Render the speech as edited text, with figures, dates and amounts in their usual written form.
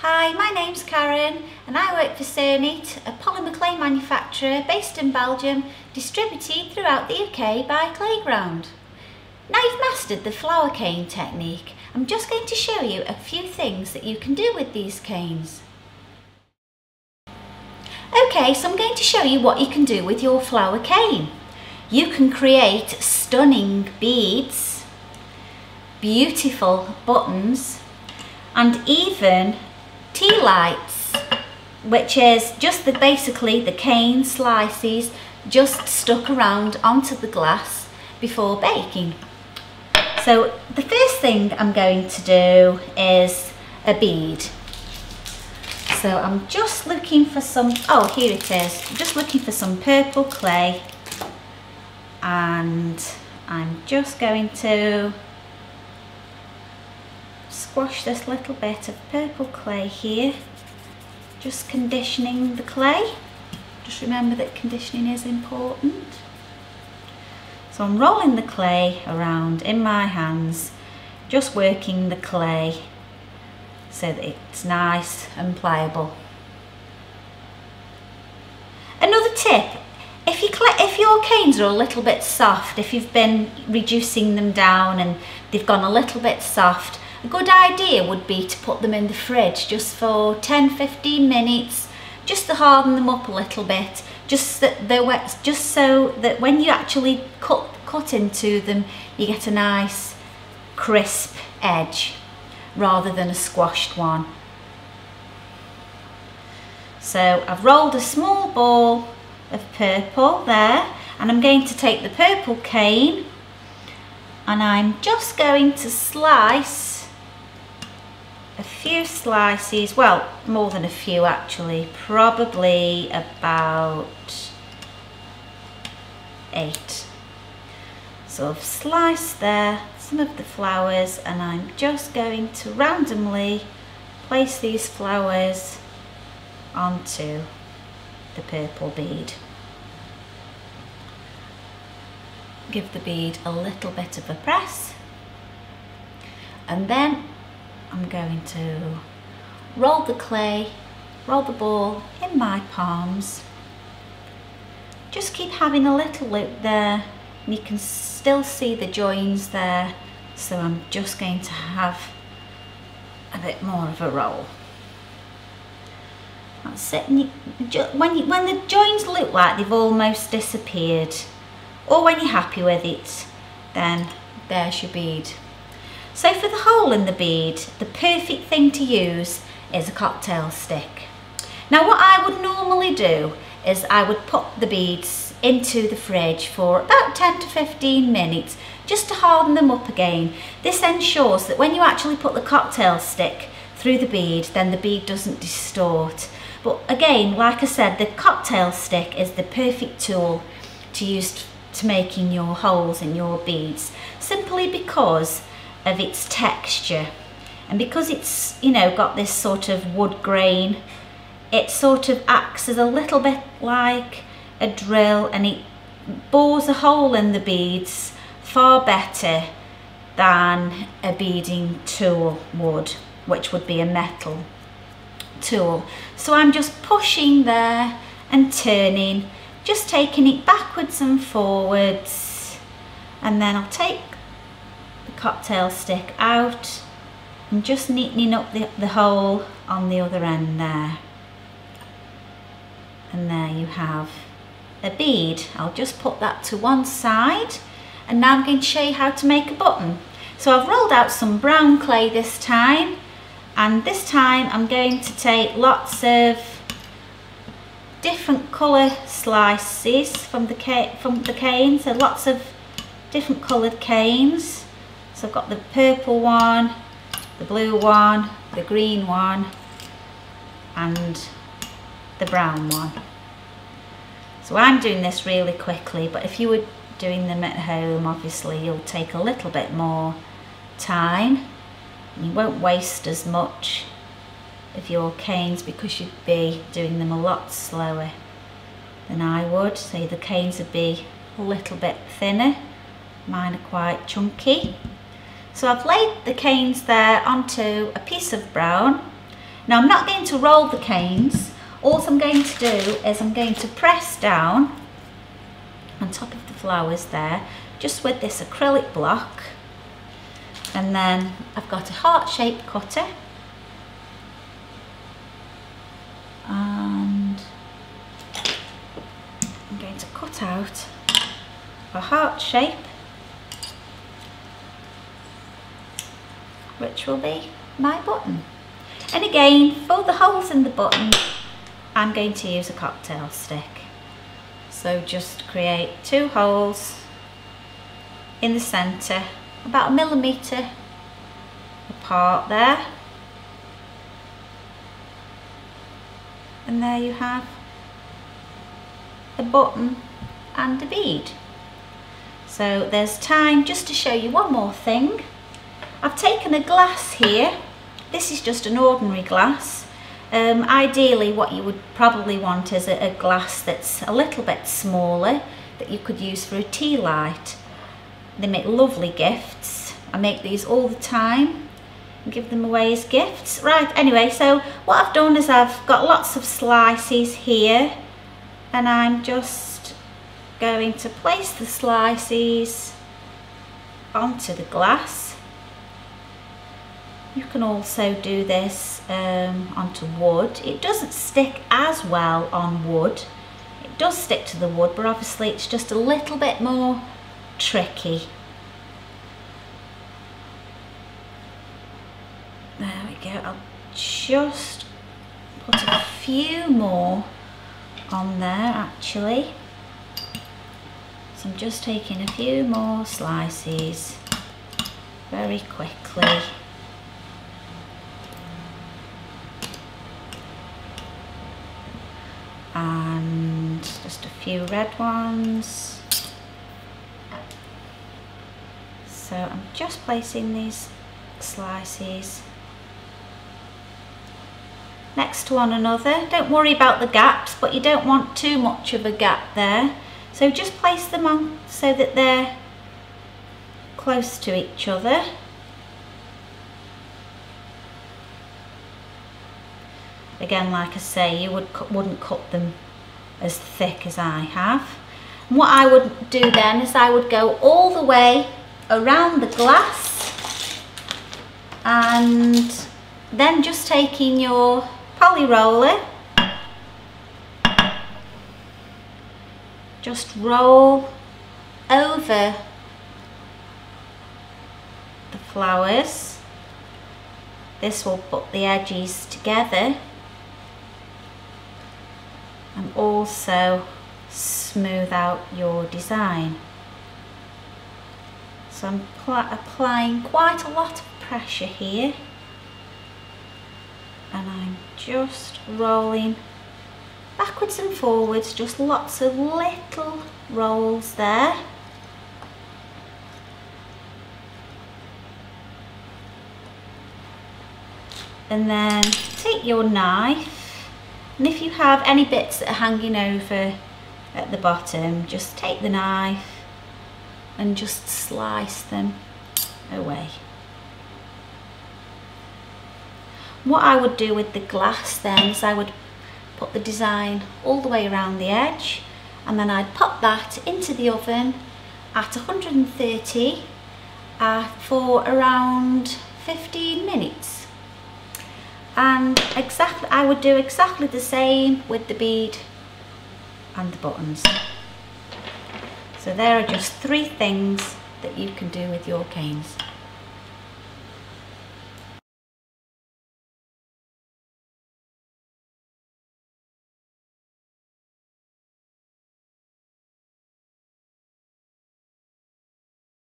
Hi, my name's Karen and I work for Cernit, a polymer clay manufacturer based in Belgium, distributed throughout the UK by Clayground. Now you've mastered the flower cane technique, I'm just going to show you a few things that you can do with these canes. Okay, so I'm going to show you what you can do with your flower cane. You can create stunning beads, beautiful buttons, and even tea lights, which is just basically the cane slices just stuck around onto the glass before baking. So the first thing I'm going to do is a bead. So I'm just looking for some, oh here it is, I'm just looking for some purple clay, and I'm just going to squash this little bit of purple clay here, just conditioning the clay. Just remember that conditioning is important. So I'm rolling the clay around in my hands, just working the clay so that it's nice and pliable. Another tip, if your canes are a little bit soft, if you've been reducing them down and they've gone a little bit soft, a good idea would be to put them in the fridge just for 10-15 minutes, just to harden them up a little bit, just so that when you actually cut into them, you get a nice crisp edge rather than a squashed one. So I've rolled a small ball of purple there, and I'm going to take the purple cane and I'm just going to slice a few slices, well, more than a few actually, probably about 8. So I've sliced there some of the flowers, and I'm just going to randomly place these flowers onto the purple bead. Give the bead a little bit of a press, and then I'm going to roll the clay, roll the ball in my palms. Just keep having a little loop there, and you can still see the joins there, so I'm just going to have a bit more of a roll. That's it. And when the joins look like they've almost disappeared, or when you're happy with it, then there's your bead. So for the hole in the bead, the perfect thing to use is a cocktail stick. Now what I would normally do is I would put the beads into the fridge for about 10-15 minutes just to harden them up again. This ensures that when you actually put the cocktail stick through the bead, then the bead doesn't distort. But again, like I said, the cocktail stick is the perfect tool to use to making your holes in your beads, simply because of its texture, and because it's, you know, got this sort of wood grain. It sort of acts as a little bit like a drill, and it bores a hole in the beads far better than a beading tool would, which would be a metal tool. So I'm just pushing there and turning, just taking it backwards and forwards, and then I'll take the cocktail stick out and just neatening up the hole on the other end there. And there you have a bead. I'll just put that to one side, and now I'm going to show you how to make a button. So I've rolled out some brown clay this time, and this time I'm going to take lots of different colour slices from the cane, so lots of different coloured canes. So I've got the purple one, the blue one, the green one, and the brown one. So I'm doing this really quickly, but if you were doing them at home, obviously you'll take a little bit more time. You won't waste as much of your canes because you'd be doing them a lot slower than I would. So the canes would be a little bit thinner. Mine are quite chunky. So I've laid the canes there onto a piece of brown. Now I'm not going to roll the canes. All I'm going to do is I'm going to press down on top of the flowers there, just with this acrylic block. And then I've got a heart-shaped cutter. And I'm going to cut out a heart shape, which will be my button. And again, for the holes in the button, I'm going to use a cocktail stick. So just create 2 holes in the centre, about 1 millimetre apart there. And there you have a button and a bead. So there's time just to show you one more thing. I've taken a glass here. This is just an ordinary glass. Ideally what you would probably want is a glass that's a little bit smaller that you could use for a tea light. They make lovely gifts. I make these all the time and give them away as gifts. Right, anyway, so what I've done is I've got lots of slices here, and I'm just going to place the slices onto the glass. You can also do this onto wood. It doesn't stick as well on wood. It does stick to the wood, but obviously it's just a little bit more tricky. There we go. I'll just put a few more on there actually. So I'm just taking a few more slices very quickly. And just a few red ones. So I'm just placing these slices next to one another. Don't worry about the gaps, but you don't want too much of a gap there. So just place them on so that they're close to each other. Again, like I say, you wouldn't cut them as thick as I have. And what I would do then is I would go all the way around the glass, and then just taking your poly roller, just roll over the flowers. This will put the edges together and also smooth out your design. So I'm applying quite a lot of pressure here, and I'm just rolling backwards and forwards, just lots of little rolls there. And then take your knife, and if you have any bits that are hanging over at the bottom, just take the knife and just slice them away. What I would do with the glass then is I would put the design all the way around the edge, and then I'd pop that into the oven at 130 for around 15 minutes. And I would do exactly the same with the bead and the buttons. So there are just 3 things that you can do with your canes.